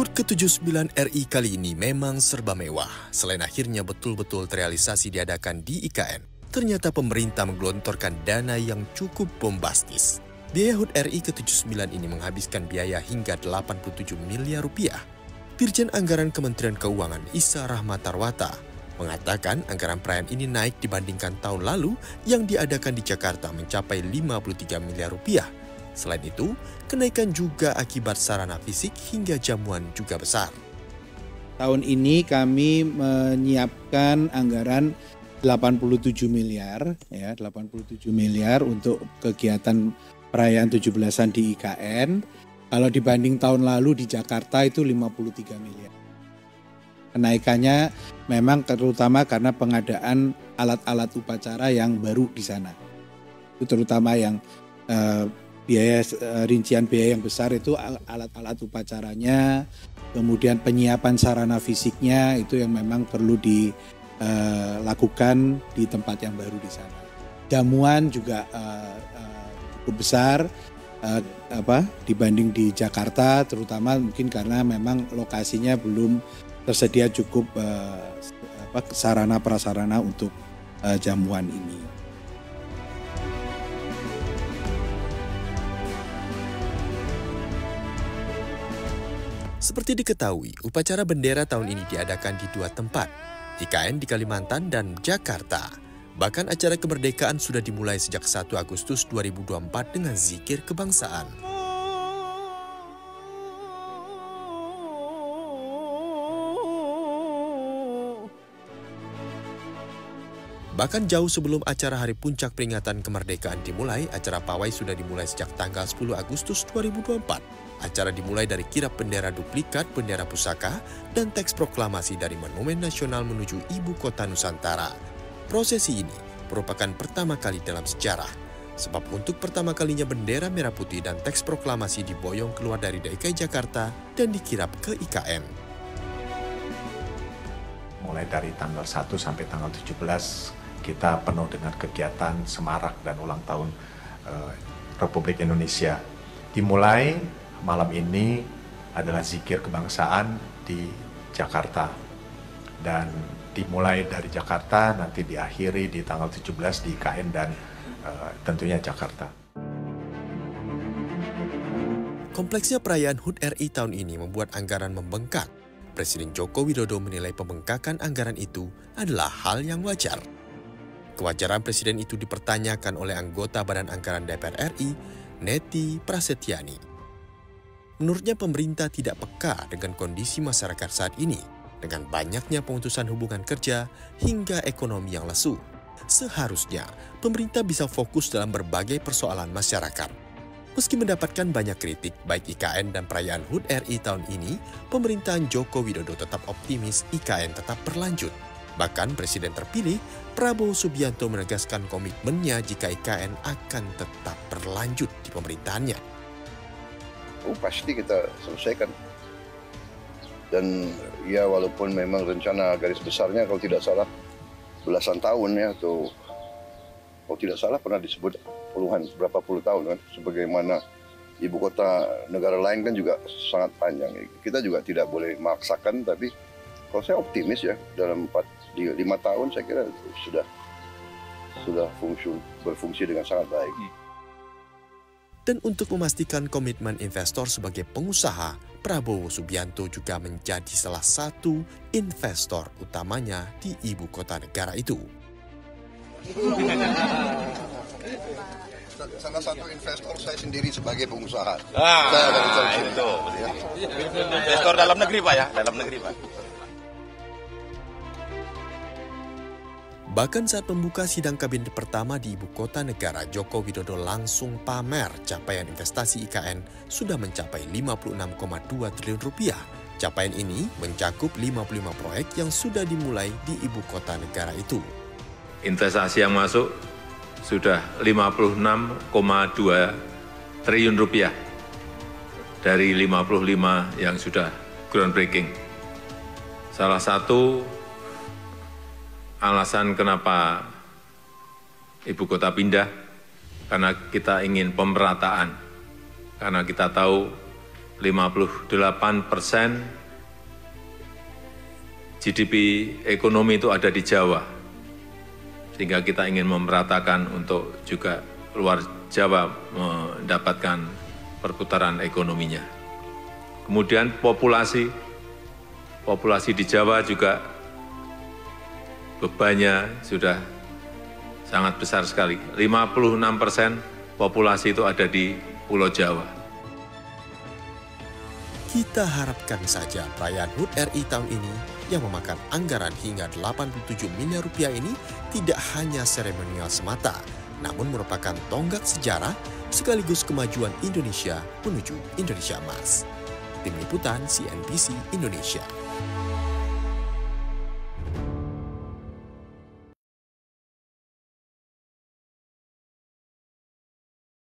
HUT ke-79 RI kali ini memang serba mewah. Selain akhirnya betul-betul terrealisasi diadakan di IKN, ternyata pemerintah menggelontorkan dana yang cukup bombastis. Biaya HUT RI ke-79 ini menghabiskan biaya hingga 87 miliar rupiah. Dirjen Anggaran Kementerian Keuangan Issa Rahmatarwata mengatakan anggaran perayaan ini naik dibandingkan tahun lalu yang diadakan di Jakarta mencapai 53 miliar rupiah. Selain itu, kenaikan juga akibat sarana fisik hingga jamuan juga besar. Tahun ini kami menyiapkan anggaran 87 miliar, ya 87 miliar untuk kegiatan perayaan 17-an di IKN. Kalau dibanding tahun lalu di Jakarta itu 53 miliar. Kenaikannya memang terutama karena pengadaan alat-alat upacara yang baru di sana. Itu terutama yang rincian biaya yang besar itu alat-alat upacaranya, kemudian penyiapan sarana fisiknya itu yang memang perlu dilakukan di tempat yang baru di sana. Jamuan juga cukup besar dibanding di Jakarta, terutama mungkin karena memang lokasinya belum tersedia cukup sarana prasarana untuk jamuan ini. Seperti diketahui, upacara bendera tahun ini diadakan di dua tempat, IKN di Kalimantan dan Jakarta. Bahkan acara kemerdekaan sudah dimulai sejak 1 Agustus 2024 dengan zikir kebangsaan. Bahkan jauh sebelum acara hari puncak peringatan kemerdekaan dimulai, acara pawai sudah dimulai sejak tanggal 10 Agustus 2024. Acara dimulai dari kirap bendera duplikat, bendera pusaka, dan teks proklamasi dari Monumen Nasional menuju Ibu Kota Nusantara. Prosesi ini merupakan pertama kali dalam sejarah, sebab untuk pertama kalinya bendera merah putih dan teks proklamasi diboyong keluar dari DKI Jakarta dan dikirap ke IKN. Mulai dari tanggal 1 sampai tanggal 17, kita penuh dengan kegiatan semarak dan ulang tahun Republik Indonesia. Dimulai malam ini adalah zikir kebangsaan di Jakarta. Dan dimulai dari Jakarta, nanti diakhiri di tanggal 17 di IKN dan tentunya Jakarta. Kompleksnya perayaan HUT RI tahun ini membuat anggaran membengkak. Presiden Joko Widodo menilai pembengkakan anggaran itu adalah hal yang wajar. Kewajaran presiden itu dipertanyakan oleh anggota Badan Anggaran DPR RI, Neti Prasetyani. Menurutnya pemerintah tidak peka dengan kondisi masyarakat saat ini, dengan banyaknya pemutusan hubungan kerja hingga ekonomi yang lesu. Seharusnya pemerintah bisa fokus dalam berbagai persoalan masyarakat. Meski mendapatkan banyak kritik baik IKN dan perayaan HUT RI tahun ini, pemerintahan Joko Widodo tetap optimis IKN tetap berlanjut. Bahkan Presiden terpilih Prabowo Subianto menegaskan komitmennya jika IKN akan tetap berlanjut di pemerintahannya. Pasti kita selesaikan. Dan ya walaupun memang rencana garis besarnya kalau tidak salah belasan tahun ya, atau kalau tidak salah pernah disebut berapa puluh tahun kan, sebagaimana ibu kota negara lain kan juga sangat panjang. Kita juga tidak boleh memaksakan, tapi kalau saya optimis ya dalam 5 tahun saya kira sudah berfungsi dengan sangat baik. Dan untuk memastikan komitmen investor sebagai pengusaha, Prabowo Subianto juga menjadi salah satu investor utamanya di ibu kota negara itu. Salah satu investor saya sendiri sebagai pengusaha. Itu. Investor dalam negeri Pak ya, dalam negeri Pak. Bahkan saat membuka sidang kabinet pertama di ibu kota negara, Joko Widodo langsung pamer capaian investasi IKN sudah mencapai 56,2 triliun rupiah. Capaian ini mencakup 55 proyek yang sudah dimulai di ibu kota negara itu. Investasi yang masuk sudah 56,2 triliun rupiah dari 55 yang sudah groundbreaking. Salah satu alasan kenapa ibu kota pindah, karena kita ingin pemerataan. Karena kita tahu 58% GDP ekonomi itu ada di Jawa, sehingga kita ingin memeratakan untuk juga luar Jawa mendapatkan perputaran ekonominya. Kemudian populasi di Jawa juga bebannya sudah sangat besar sekali. 56% populasi itu ada di Pulau Jawa. Kita harapkan saja perayaan HUT RI tahun ini yang memakan anggaran hingga 87 miliar rupiah ini tidak hanya seremonial semata, namun merupakan tonggak sejarah sekaligus kemajuan Indonesia menuju Indonesia Emas. Tim Liputan CNBC Indonesia.